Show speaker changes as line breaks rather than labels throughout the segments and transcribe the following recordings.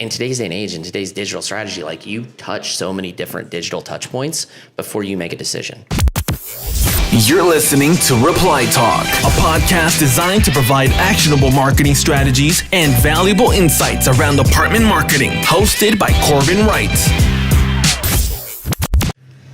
in today's day and age, in today's digital strategy, like you touch so many different digital touch points before you make a decision.
You're listening to Reply Talk, a podcast designed to provide actionable marketing strategies and valuable insights around apartment marketing, hosted by Corbin Wright.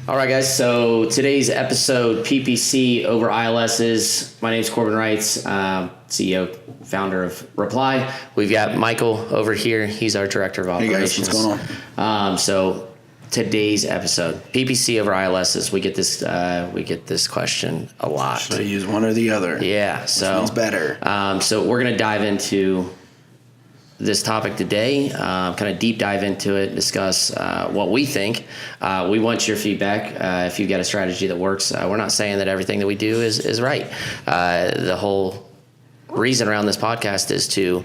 All right, guys. So today's episode, PPC over ILSs. My name is Corbin Wright, CEO, founder of Reply. We've got Michael over here. He's our director of operations.
Hey guys, what's going on?
So today's episode, PPC over ILSs. We get this question a lot.
Should I use one or the other?
Yeah.
Which one's better?
So we're going to dive into this topic today, kind of deep dive into it, discuss what we think. We want your feedback. If you've got a strategy that works, we're not saying that everything that we do is right. The whole reason around this podcast is to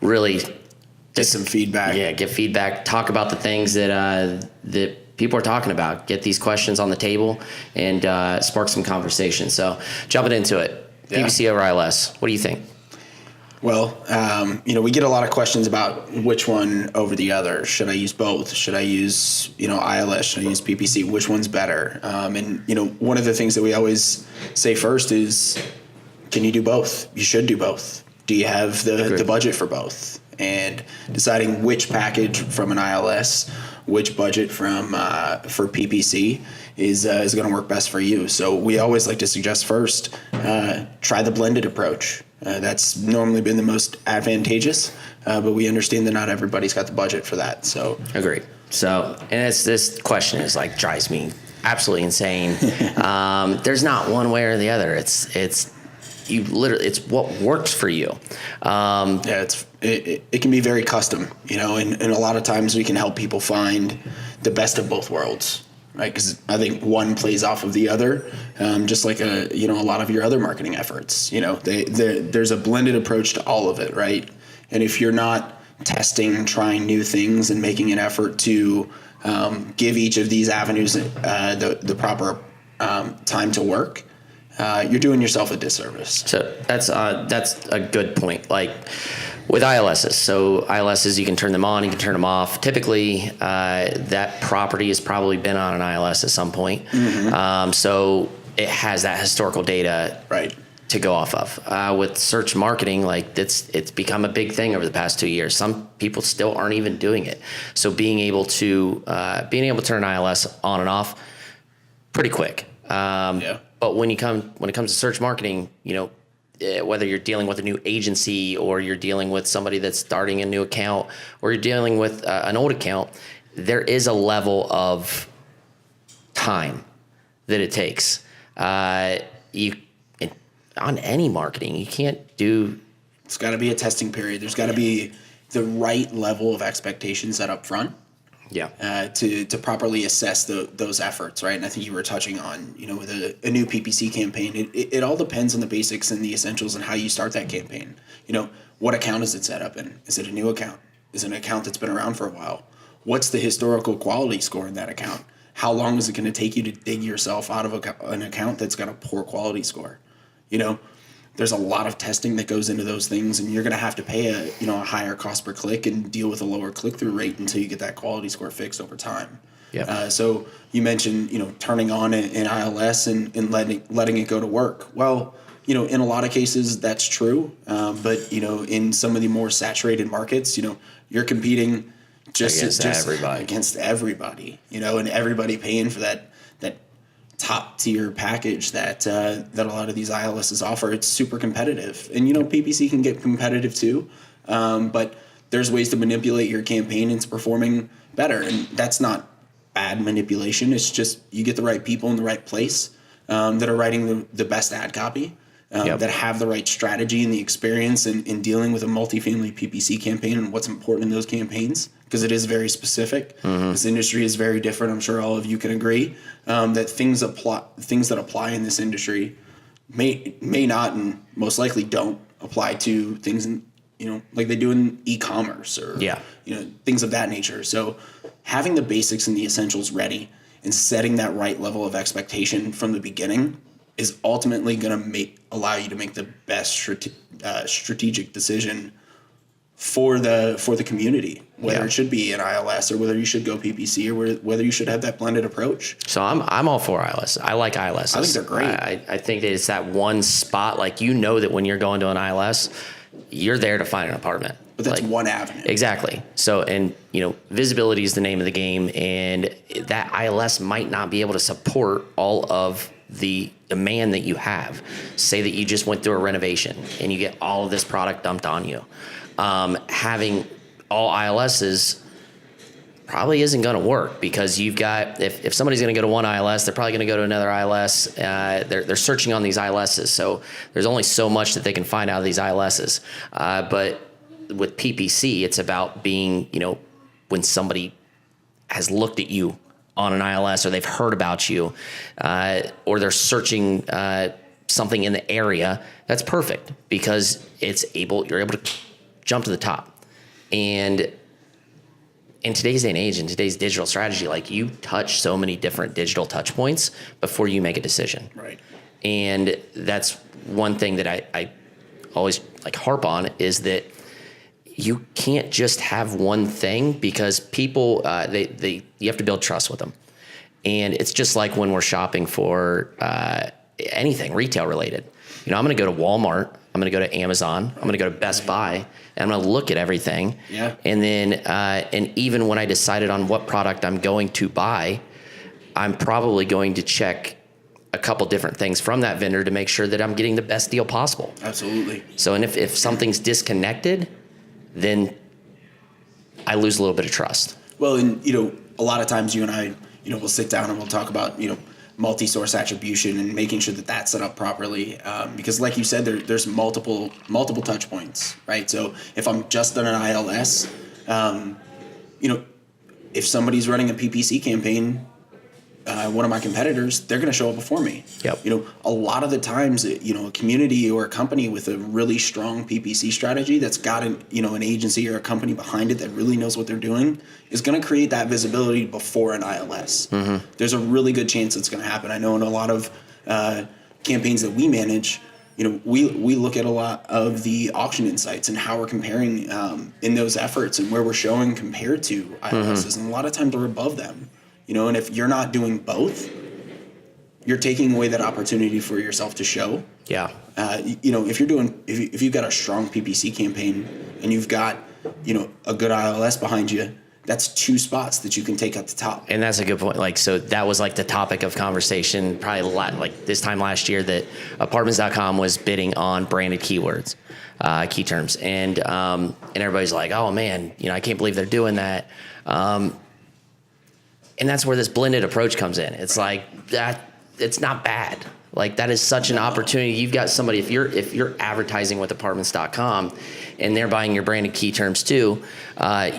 really
Get some feedback.
Yeah, get feedback. Talk about the things that people are talking about. Get these questions on the table and spark some conversation. So jumping into it, PPC over ILS. What do you think?
Well, we get a lot of questions about which one over the other. Should I use both? Should I use, ILS? Should I use PPC? Which one's better? One of the things that we always say first is, can you do both? You should do both. Do you have the budget for both? And deciding which package from an ILS, which budget for PPC is going to work best for you. So we always like to suggest first, try the blended approach. That's normally been the most advantageous, but we understand that not everybody's got the budget for that. So
agreed. So, and this question is like drives me absolutely insane. There's not one way or the other. It's what works for you.
It can be very custom, and a lot of times we can help people find the best of both worlds, right? Because I think one plays off of the other, just like a lot of your other marketing efforts. There's a blended approach to all of it, right? And if you're not testing, trying new things, and making an effort to give each of these avenues the proper time to work, you're doing yourself a disservice.
So that's a good point. Like with ILSs, so ILSs, you can turn them on, you can turn them off. Typically, that property has probably been on an ILS at some point. Mm-hmm. So it has that historical data to go off of. With search marketing, like it's become a big thing over the past 2 years. Some people still aren't even doing it. So being able to turn an ILS on and off pretty quick. But when it comes to search marketing, whether you're dealing with a new agency or you're dealing with somebody that's starting a new account or you're dealing with an old account, there is a level of time that it takes. On any marketing, you can't do.
It's got to be a testing period. There's got to be the right level of expectations set up front. To properly assess those efforts, right? And I think you were touching on, with a new PPC campaign, it all depends on the basics and the essentials and how you start that campaign. What account is it set up in? Is it a new account? Is it an account that's been around for a while? What's the historical quality score in that account? How long is it going to take you to dig yourself out of an account that's got a poor quality score? There's a lot of testing that goes into those things, and you're going to have to pay a higher cost per click and deal with a lower click-through rate until you get that quality score fixed over time. So you mentioned, turning on an ILS and letting it go to work. Well, in a lot of cases that's true, but in some of the more saturated markets, you're competing against everybody, and everybody paying for that top tier package that a lot of these ILSs offer. It's super competitive, and PPC can get competitive too, but there's ways to manipulate your campaign into performing better, and that's not bad manipulation. It's just you get the right people in the right place that are writing the best ad copy, that have the right strategy and the experience in dealing with a multifamily PPC campaign and what's important in those campaigns, because it is very specific. Mm-hmm. This industry is very different. I'm sure all of you can agree that things that apply in this industry may not and most likely don't apply to things in, like they do in e-commerce or things of that nature. So having the basics and the essentials ready and setting that right level of expectation from the beginning is ultimately going to allow you to make the best strategic decision for the community, whether it should be an ILS or whether you should go PPC or whether you should have that blended approach.
So I'm all for ILS. I like ILS.
I think they're great.
I think that it's that one spot, like, that when you're going to an ILS, you're there to find an apartment.
But that's one avenue.
Exactly. So, and visibility is the name of the game, and that ILS might not be able to support all of the demand that you have. Say that you just went through a renovation and you get all of this product dumped on you. Having all ILSs probably isn't going to work, because you've got, if somebody's going to go to one ILS, they're probably going to go to another ILS. They're searching on these ILSs. So there's only so much that they can find out of these ILSs. But with PPC, it's about being, when somebody has looked at you on an ILS, or they've heard about you, or they're searching something in the area, that's perfect, because you're able to jump to the top. And in today's day and age, in today's digital strategy, like, you touch so many different digital touch points before you make a decision.
Right.
And that's one thing that I always harp on, is that you can't just have one thing, because people, you have to build trust with them. And it's just like when we're shopping for anything retail related. I'm going to go to Walmart, I'm going to go to Amazon, I'm going to go to Best Buy, and I'm going to look at everything.
Yeah.
And then, and even when I decided on what product I'm going to buy, I'm probably going to check a couple different things from that vendor to make sure that I'm getting the best deal possible.
Absolutely.
So, and if something's disconnected, then I lose a little bit of trust.
Well, and a lot of times you and I, we'll sit down and we'll talk about multi-source attribution and making sure that that's set up properly, because, like you said, there's multiple touch points, right? So if I'm just on an ILS, if somebody's running a PPC campaign, one of my competitors, they're going to show up before me.
Yep.
A lot of the times, a community or a company with a really strong PPC strategy that's got an agency or a company behind it that really knows what they're doing is going to create that visibility before an ILS. Mm-hmm. There's a really good chance it's going to happen. I know in a lot of campaigns that we manage, we look at a lot of the auction insights and how we're comparing in those efforts and where we're showing compared to ILSs. Mm-hmm. And a lot of times we're above them. And if you're not doing both, you're taking away that opportunity for yourself to show.
Yeah.
If you've got a strong PPC campaign and you've got, a good ILS behind you, that's two spots that you can take at the top. And
that's a good point. So that was the topic of conversation probably this time last year, that apartments.com was bidding on branded keywords, key terms. And everybody's like, oh man, I can't believe they're doing that. And that's where this blended approach comes in. It's like that. It's not bad. That is such an opportunity. You've got somebody, if you're advertising with apartments.com and they're buying your branded key terms too,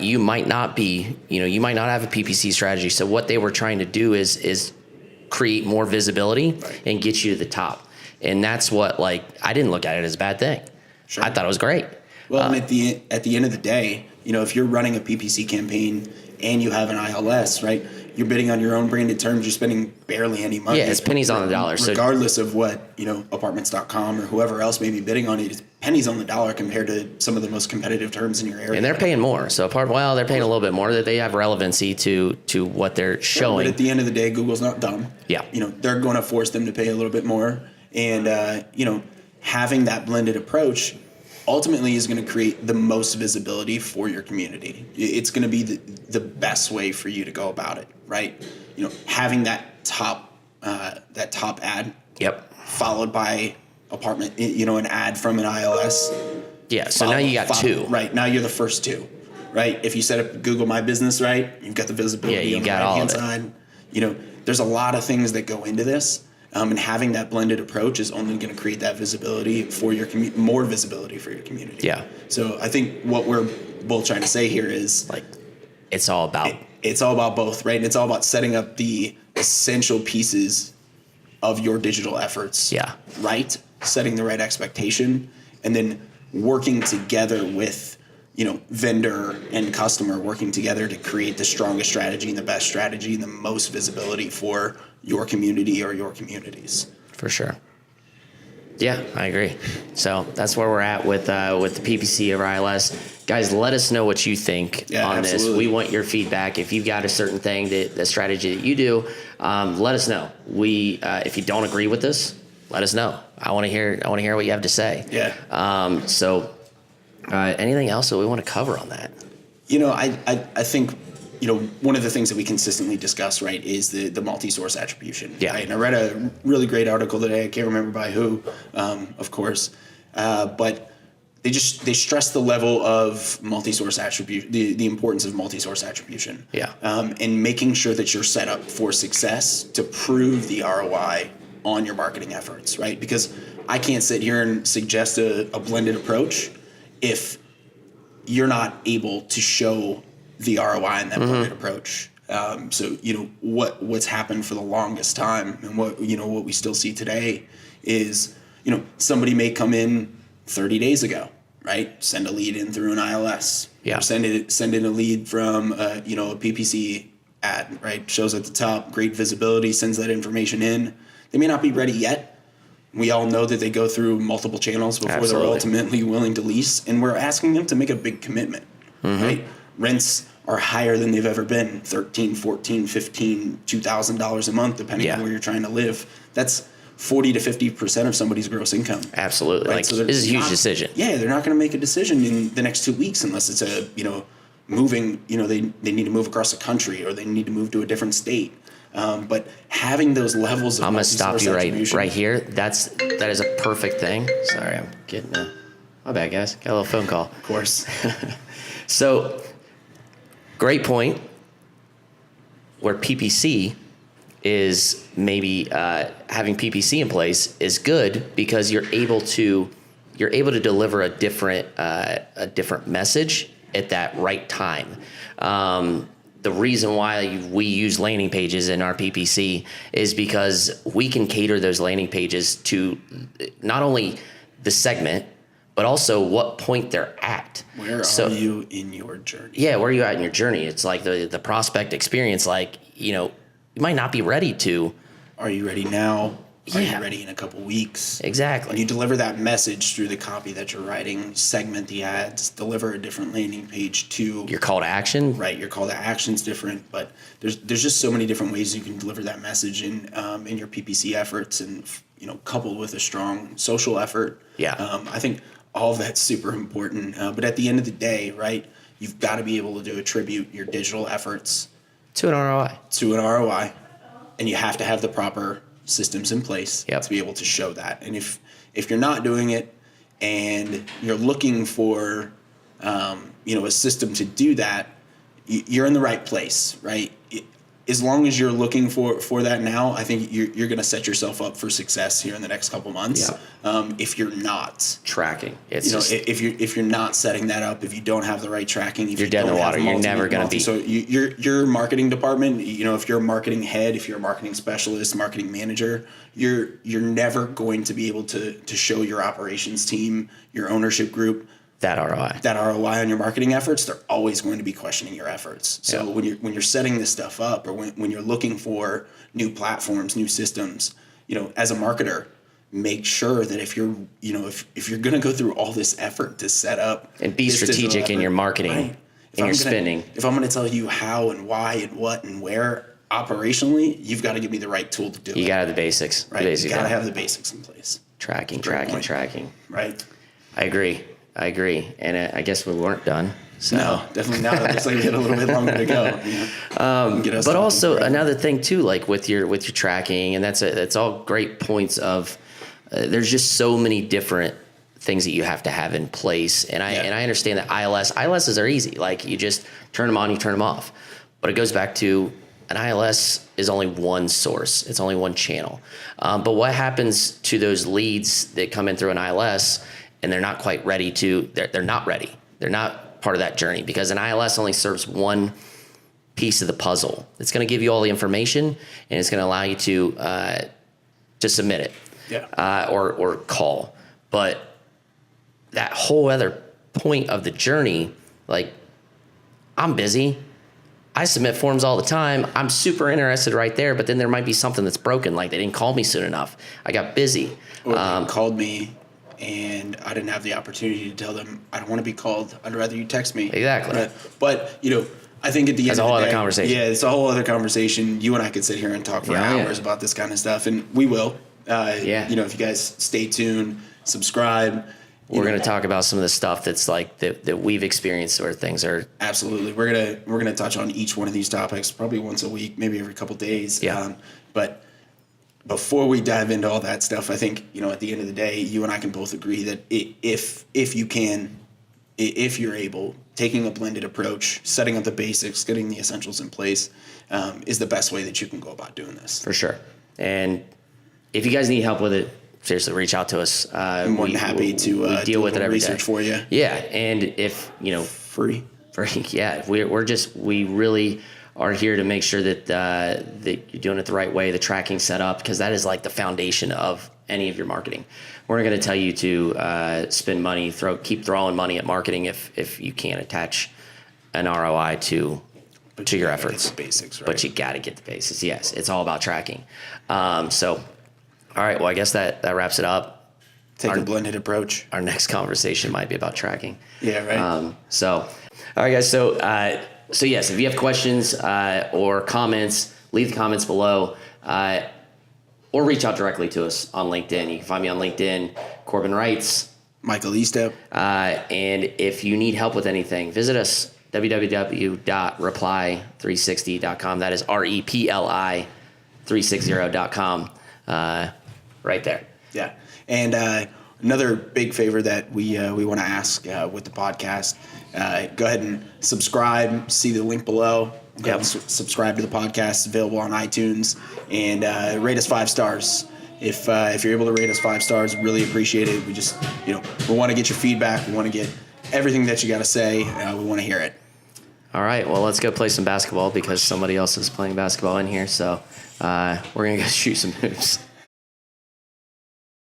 you might not be, you might not have a PPC strategy. So what they were trying to do is create more visibility and get you to the top. And that's what, I didn't look at it as a bad thing. Sure. I thought it was great.
Well, and at the end of the day, if you're running a PPC campaign and you have an ILS, right? You're bidding on your own branded terms. You're spending barely any money.
Yeah, it's pennies on the dollar.
Regardless of what, apartments.com or whoever else may be bidding on it, it's pennies on the dollar compared to some of the most competitive terms in your area.
And they're paying more. So they're paying a little bit more, that they have relevancy to what they're showing.
But at the end of the day, Google's not dumb.
Yeah.
They're going to force them to pay a little bit more. And, having that blended approach ultimately is going to create the most visibility for your community. It's going to be the best way for you to go about it, right? Having that top ad.
Yep.
Followed by apartment, an ad from an ILS.
Yeah. So now you got two.
Right. Now you're the first two, right? If you set up Google My Business, right, you've got the visibility on the right-hand side. There's a lot of things that go into this. And having that blended approach is only going to create that visibility for your more visibility for your community.
Yeah.
So I think what we're both trying to say here is
it's all about
both, right? And it's all about setting up the essential pieces of your digital efforts.
Yeah.
Right. Setting the right expectation, and then working together with, vendor and customer, working together to create the strongest strategy and the best strategy and the most visibility for your community or your communities.
For sure. Yeah, I agree. So that's where we're at with the PPC or ILS. Guys, let us know what you think on this. We want your feedback. If you've got a certain thing, the strategy that you do, let us know. If you don't agree with this, let us know. I want to hear what you have to say.
Yeah.
Anything else that we want to cover on that?
I think, one of the things that we consistently discuss, right, is the multi-source attribution.
Yeah.
Right? And I read a really great article today. I can't remember by who, of course, but they stress the level of multi-source attribution, the importance of multi-source attribution.
Yeah.
And making sure that you're set up for success to prove the ROI on your marketing efforts, right? Because I can't sit here and suggest a blended approach if you're not able to show the ROI in that blended approach. So what's happened for the longest time, and what we still see today is somebody may come in 30 days ago, right? Send a lead in through an ILS.
Yeah.
Or send in a lead from a PPC ad, right? Shows at the top, great visibility, sends that information in. They may not be ready yet. We all know that they go through multiple channels before
Absolutely.
they're ultimately willing to lease, and we're asking them to make a big commitment, right? Rents are higher than they've ever been, $13, $14, $15, $2,000 a month, depending on where you're trying to live. That's 40 to 50% of somebody's gross income.
Absolutely.
Right?
Like,
So
this is a huge decision.
Yeah, they're not going to make a decision in the next 2 weeks unless it's moving, they need to move across the country, or they need to move to a different state. But having those levels of
I'm going to stop you
attribution,
right here. That is a perfect thing. Sorry, I'm getting my bad, guys. Got a little phone call.
Of course.
So, great point. Where PPC is maybe having PPC in place is good because you're able to deliver a different message at that right time. The reason why we use landing pages in our PPC is because we can cater those landing pages to not only the segment, but also what point they're at.
Where are you in your journey?
Yeah, where are you at in your journey? It's like the prospect experience. Like, you might not be ready to.
Are you ready now? Are
Yeah.
you ready in a couple weeks?
Exactly.
And you deliver that message through the copy that you're writing, segment the ads, deliver a different landing page to
Your call to action.
right. Your call to action's different, but there's just so many different ways you can deliver that message in your PPC efforts, and coupled with a strong social effort.
Yeah.
I think all of that's super important. But at the end of the day, right, you've got to be able to attribute your digital efforts
To an ROI.
to an ROI, and you have to have the proper systems in place
Yep.
to be able to show that. And if you're not doing it and you're looking for a system to do that, you're in the right place, right? As long as you're looking for that now, I think you're going to set yourself up for success here in the next couple months.
Yeah.
If you're not
Tracking. It's just,
if you're not setting that up, if you don't have the right tracking, if
You're
you
dead in
don't
the
have
water. You're never gonna be-
So your marketing department, if you're a marketing head, if you're a marketing specialist, marketing manager, you're never going to be able to show your operations team, your ownership group,
that ROI.
that ROI on your marketing efforts. They're always going to be questioning your efforts. So
Yeah.
when you're setting this stuff up, or when you're looking for new platforms, new systems, as a marketer, make sure that if you're going to go through all this effort to set up
And be
this digital
strategic in
effort,
your marketing,
right,
in your spending.
If I'm going to tell you how and why and what and where operationally, you've got to give me the right tool to do it.
You got to have the basics.
right.
The basics
You got to
down.
have the basics in place.
Tracking.
point. Right.
I agree. And I guess we weren't done. So.
No, definitely not. It looks like we had a little bit longer to go.
But also another thing too, like with your tracking, and that's all great points of. There's just so many different things that you have to have in place, and I understand that ILSs are easy. Like you just turn them on, you turn them off. But it goes back to an ILS is only one source. It's only one channel. But what happens to those leads that come in through an ILS and they're not quite ready to? They're not ready. They're not part of that journey because an ILS only serves one piece of the puzzle. It's going to give you all the information and it's going to allow you to submit it.
Yeah.
Or call. But that whole other point of the journey, like I'm busy. I submit forms all the time. I'm super interested right there, but then there might be something that's broken, like they didn't call me soon enough. I got busy.
Or they called me and I didn't have the opportunity to tell them, I don't want to be called. I'd rather you text me.
Exactly.
But I think at the end of the day,
that's a whole other conversation.
Yeah, it's a whole other conversation. You and I could sit here and talk for hours about this kind of stuff, and we will. If you guys stay tuned, subscribe.
We're going to talk about some of the stuff that's like that we've experienced, where things are.
Absolutely, we're gonna touch on each one of these topics probably once a week, maybe every couple days.
Yeah.
But before we dive into all that stuff, I think at the end of the day, you and I can both agree that if you're able, taking a blended approach, setting up the basics, getting the essentials in place, is the best way that you can go about doing this.
For sure. And if you guys need help with it, seriously, reach out to us.
I'm more than happy to
deal with it every day.
Research for you.
Yeah, and if
free.
Yeah, we really are here to make sure that that you're doing it the right way, the tracking set up, because that is like the foundation of any of your marketing. We're not going to tell you to spend money, keep throwing money at marketing if you can't attach an ROI to your efforts.
Get the basics, right?
But you got to get the basics. Yes, it's all about tracking. All right, well, I guess that wraps it up.
Take a blended approach.
Our next conversation might be about tracking.
Yeah, right.
All right, guys. So yes, if you have questions or comments, leave the comments below, or reach out directly to us on LinkedIn. You can find me on LinkedIn, Corbin Wrights.
Michael Estep.
And if you need help with anything, visit us, www.reply360.com. That is repli360.com. Right there.
Yeah. And another big favor that we want to ask with the podcast, go ahead and subscribe. See the link below. Go ahead and subscribe to the podcast. It's available on iTunes. And rate us 5 stars. If you're able to rate us 5 stars, really appreciate it. We just, we want to get your feedback. We want to get everything that you got to say. We want to hear it.
All right. Well, let's go play some basketball because somebody else is playing basketball in here. So we're going to go shoot some hoops.